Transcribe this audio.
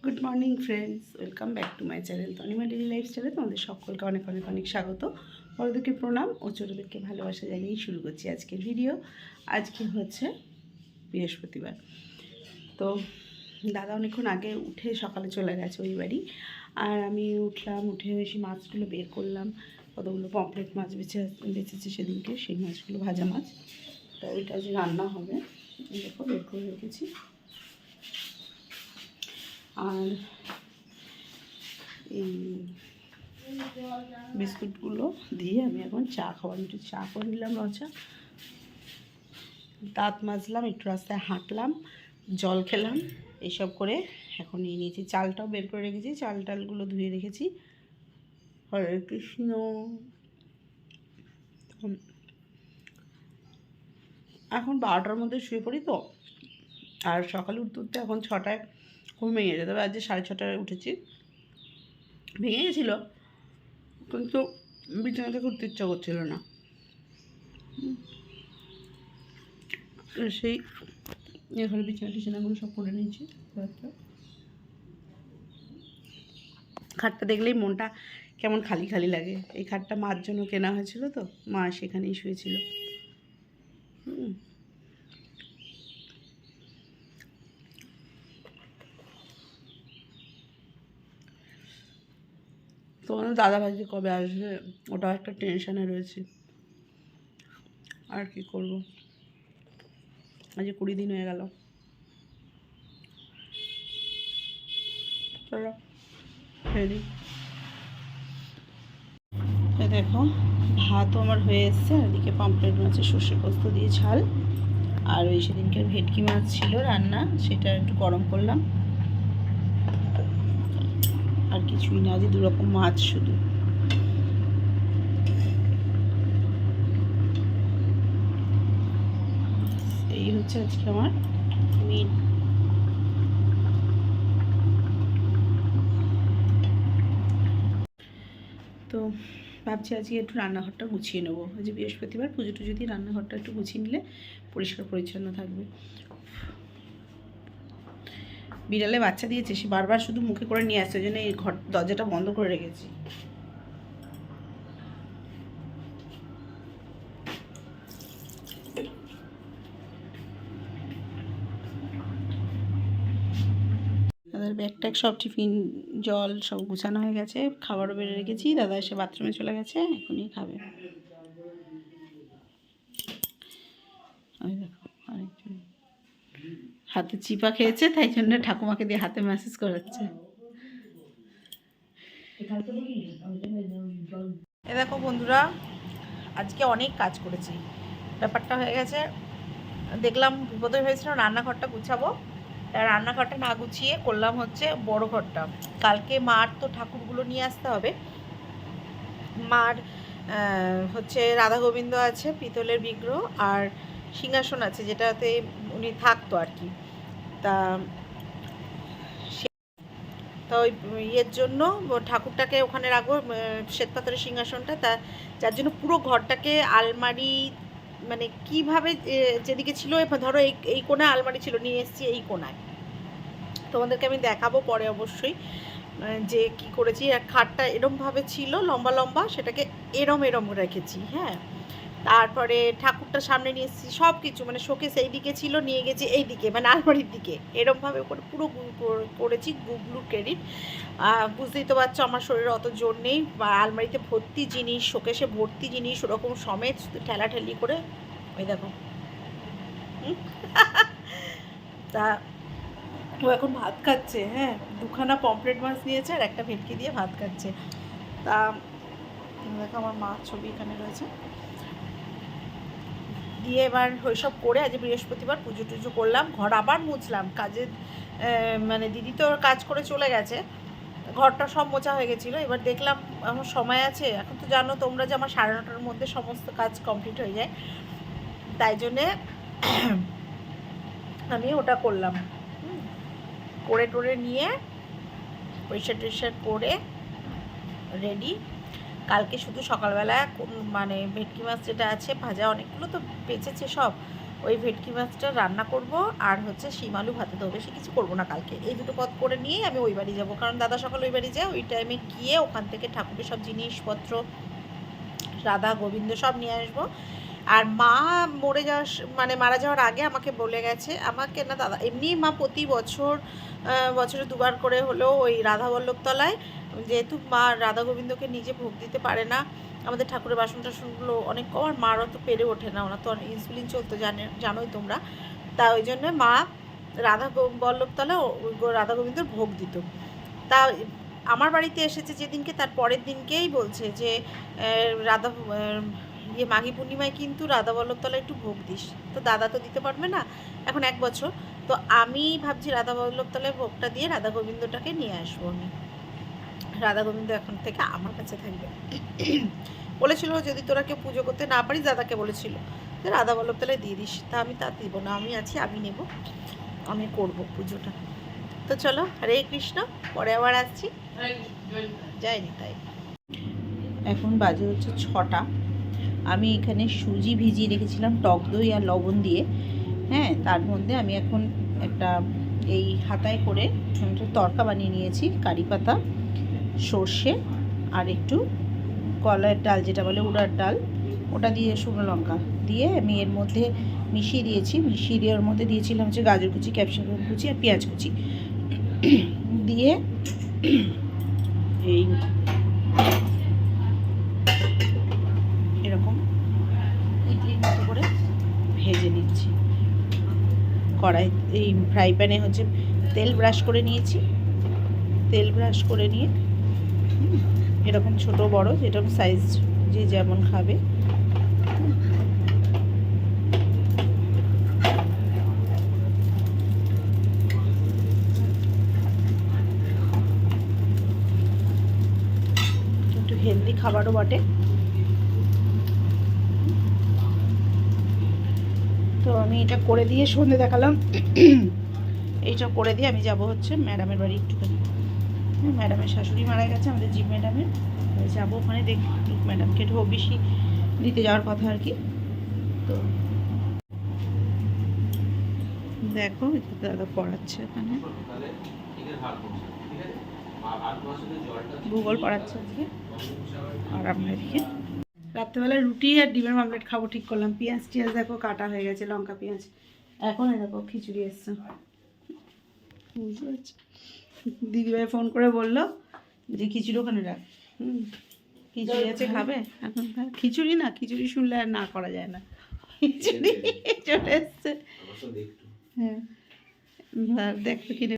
Good morning friends, welcome back to my channel Tanima daily লাইফস্টাইলে তোমাদের সকলকে অনেক অনেক অনেক স্বাগত। বড়দেরকে প্রণাম ও ছোটোদেরকে ভালোবাসা জানিয়েই শুরু করছি আজকের ভিডিও। আজকে হচ্ছে বৃহস্পতিবার। তো দাদা অনেকক্ষণ আগে উঠে সকালে চলে গেছে ওই বাড়ি, আর আমি উঠলাম, উঠে এসে মাছগুলো বের করলাম। কতগুলো পমফ্রেট মাছ বেঁচেছে সেদিনকে, সেই মাছগুলো ভাজা মাছ। তো ওইটা যে রান্না হবে দেখো বের করে রেখেছি। আর এই বিস্কুটগুলো দিয়ে আমি এখন চা খাওয়ার একটু চা করে নিলাম, রচা, দাঁত মাজলাম, একটু রাস্তায় হাঁটলাম, জল খেলাম, এইসব করে এখন নিয়ে নিয়েছি। চালটাও বের করে রেখেছি, চাল টালগুলো ধুয়ে রেখেছি। হরে কৃষ্ণ। এখন 12টার মধ্যে শুয়ে পড়ি তো, আর সকালে উঠতে উঠতে এখন 6টায় ঘুম ভেঙে যেত। তবে আজকে 6:30টায় উঠেছি। ভেঙে গেছিলো কিন্তু বিছানা থেকে উঠতে ইচ্ছা করছিল না। সেই এখানে বিছানাগুলো সব করে নিয়েছি। খাটটা দেখলেই মনটা কেমন খালি খালি লাগে। এই খাটটা মার জন্য কেনা হয়েছিল, তো মা সেখানেই শুয়েছিল। তোমাদের দাদাভাই যে কবে আসবে ওটাও একটা টেনশানে রয়েছে। আর কি করব, আজ 20 দিন হয়ে গেল। চলো খেয়ে দেখো ভাতও আমার হয়ে এসছে। এদিকে পমফ্রেট মাছের সর্ষে পোস্ত দিয়ে ঝাল, আর ওই সেদিনকার ভেটকি মাছ ছিল রান্না, সেটা একটু গরম করলাম। আর কিছুই না, আজ 2 রকম মাছ শুধু। এই হচ্ছে আজকে আমার মিট। তো ভাবছি আজকে একটু রান্নাঘরটা গুছিয়ে নেবো। আজ বৃহস্পতিবার, পুজো টুজো দিয়ে রান্নাঘরটা একটু গুছিয়ে নিলে পরিষ্কার পরিচ্ছন্ন থাকবে। বিড়ালে বাচ্চা দিয়েছে, সে বারবার শুধু মুখে করে নিয়ে আসছে, ওই জন্য এই ঘর দরজাটা বন্ধ করে রেখেছি। দাদার ব্যাগ ট্যাগ সব, টিফিন জল সব গুছানো হয়ে গেছে, খাবারও বেড়ে রেখেছি। দাদা এসে বাথরুমে চলে গেছে, এখনই খাবে। ওই দেখো আরেকজন হাতে চিপা খেয়েছে, তাই জন্য ঠাকুমাকে দিয়ে হাতে ম্যাসেজ করাচ্ছে। এ দেখো বন্ধুরা, আজকে অনেক কাজ করেছি। ব্যাপারটা হয়ে গেছে, দেখলাম বিপদে হয়েছিল রান্নাঘরটা গুছাবো, রান্নাঘরটা না গুছিয়ে করলাম হচ্ছে বড় ঘরটা। কালকে মার তো ঠাকুরগুলো নিয়ে আসতে হবে। মার হচ্ছে রাধা গোবিন্দ আছে, পিতলের বিগ্রহ, আর সিংহাসন আছে যেটাতে উনি থাকতো আর কি। তা ওই ইয়ের জন্য ঠাকুরটাকে ওখানে রাখবো, শ্বেতপাথরের সিংহাসনটা, তা যার জন্য পুরো ঘরটাকে আলমারি, মানে কিভাবে যেদিকে ছিল, ধরো এই কোণায় আলমারি ছিল, নিয়ে এসেছি এই কোণায়। তোমাদেরকে আমি দেখাবো পরে অবশ্যই যে কি করেছি। আর খাটটা এরমভাবে ছিল লম্বা লম্বা, সেটাকে এরম রেখেছি। হ্যাঁ, তারপরে ঠাকুরটা সামনে নিয়ে এসেছি, সব কিছু মানে শোকেস এই দিকে ছিল, নিয়ে গেছি এই দিকে, মানে আলমারির দিকে। এরমভাবে করে পুরো করেছি। গুগলুর ক্রেডিট। বুঝতেই তো পারছো আমার শরীরে অত জোর নেই, বা আলমারিতে ভর্তি জিনিস, শোকেসে ভর্তি জিনিস, ওরকম সমেত ঠেলাঠেলি করে। ওই দেখো তা ও এখন ভাত খাচ্ছে। হ্যাঁ, 2খানা পমফ্রেট মাছ নিয়েছে আর একটা ভেটকি দিয়ে ভাত খাচ্ছে। তা দেখো আমার মার ছবি এখানে রয়েছে। দিয়ে এবার ওইসব করে আজ বৃহস্পতিবার পুজো টুজো করলাম, ঘর আবার মুছলাম। কাজের মানে দিদি তো কাজ করে চলে গেছে, ঘরটা সব মোছা হয়ে গেছিলো। এবার দেখলাম আমার সময় আছে, এখন তো জানো তোমরা যে আমার 9:30টার মধ্যে সমস্ত কাজ কমপ্লিট হয়ে যায়, তাই জন্যে আমি ওটা করলাম। করে টোরে নিয়ে পরিষ্কার টরিষ্কার করে রেডি। কালকে শুধু সকালবেলা মানে ভেটকি মাছ যেটা আছে ভাজা, অনেকগুলো তো বেঁচেছে সব, ওই ভেটকি মাছটা রান্না করব আর হচ্ছে শিম আলু ভাতে দেবো, বেশি কিছু করবো না কালকে। এই দুটো পদ করে নিয়েই আমি ওই বাড়ি যাবো, কারণ দাদা সকাল ওই বাড়ি যায়। ওই টাইমে গিয়ে ওখান থেকে ঠাকুরের সব জিনিসপত্র, রাধা গোবিন্দ সব নিয়ে আসবো। আর মা মরে যাওয়ার মানে মারা যাওয়ার আগে আমাকে বলে গেছে, আমাকে না দাদা, এমনি মা প্রতি বছর বছরে দুবার করে হলেও ওই রাধা বল্লভতলায়, যেহেতু মা রাধা গোবিন্দকে নিজে ভোগ দিতে পারে না, আমাদের ঠাকুরের বাসন টাসনগুলো অনেক কম, আর মারও তো পেরে ওঠে না, ওনার তো ইনসুলিন চলতো জানোই তোমরা। তা ওই জন্য মা রাধা বল্লভতলায় রাধা গোবিন্দর ভোগ দিত। তা আমার বাড়িতে এসেছে যেদিনকে, তার পরের দিনকেই বলছে যে রাধা মাঘী পূর্ণিমায় কিন্তু রাধা বল্লভতলায় একটু ভোগ দিস। তো দাদা তো দিতে পারবে না, এখন 1 বছর। তো আমি ভাবছি রাধা বল্লভতলায় ভোগটা দিয়ে রাধা গোবিন্দটাকে নিয়ে আসবো আমি। রাধা গোবিন্দ এখন থেকে আমার কাছে থাকবে। বলেছিল যদি তোরা কেউ পুজো করতে না পারিস, দাদাকে বলেছিল যে রাধা বল্লভতলায় দিয়ে দিস। তা আমি তা দিব না, আমি আছি, আমি নেব, আমি করব পুজোটা। তো চলো, হরে কৃষ্ণ, পরে আবার আসছি। যাইনি তাই। এখন বাজে হচ্ছে 6টা। আমি এখানে সুজি ভিজিয়ে রেখেছিলাম টক দই আর লবণ দিয়ে। হ্যাঁ, তার মধ্যে আমি এখন একটা এই হাতায় করে তড়কা বানিয়ে নিয়েছি, কারি পাতা, সর্ষে আর একটু কলার ডাল, যেটা বলে উড়ার ডাল, ওটা দিয়ে শুকনো লঙ্কা দিয়ে আমি এর মধ্যে মিশিয়ে দিয়েছি। মিশিয়ে দিয়ে ওর মধ্যে দিয়েছিলাম হচ্ছে গাজর কুচি, ক্যাপসিকাম কুচি আর পেঁয়াজ কুচি দিয়ে এই এরকম ইডলির মতো করে ভেজে নিচ্ছি কড়াই। এই ফ্রাই প্যানে হচ্ছে তেল ব্রাশ করে নিয়েছি। তেল ব্রাশ করে নিয়ে এরকম ছোট বড় যেরকম সাইজ যে যেমন খাবে একটু হেলদি খাবারও বটে। তো আমি এটা করে দিয়ে সন্ধে দেখালাম। এইটা করে দিয়ে আমি যাব হচ্ছে ম্যাডামের বাড়ি একটুখানি। ম্যাডামের শাশুড়ি মারা গেছে, আমাদের জিপ ম্যাডামের। যাবো ওখানে, দেখি ম্যাডামকে ঢোক বেশি দিতে যাওয়ার কথা আর কি। তো দেখো দাদা পড়াচ্ছে ওখানে, ভূগোল পড়াচ্ছে আজকে। আর আমরা এদিকে রাত্রেবেলা রুটি আর ডিমের মামলেট খাবো ঠিক করলাম। পেঁয়াজ টিয়াজ দেখো কাটা হয়ে গেছে, লঙ্কা পেঁয়াজ। এখন দেখো খিচুড়ি এসছে, বুঝতে পারছি। দিদিভাই ফোন করে বললো যে খিচুড়ি ওখানে রাখ। খিচুড়ি আছে খাবে? এখন খিচুড়ি না, খিচুড়ি শুনলে আর না করা যায় না। খিচুড়ি চলে এসছে। হ্যাঁ, দেখো কিনে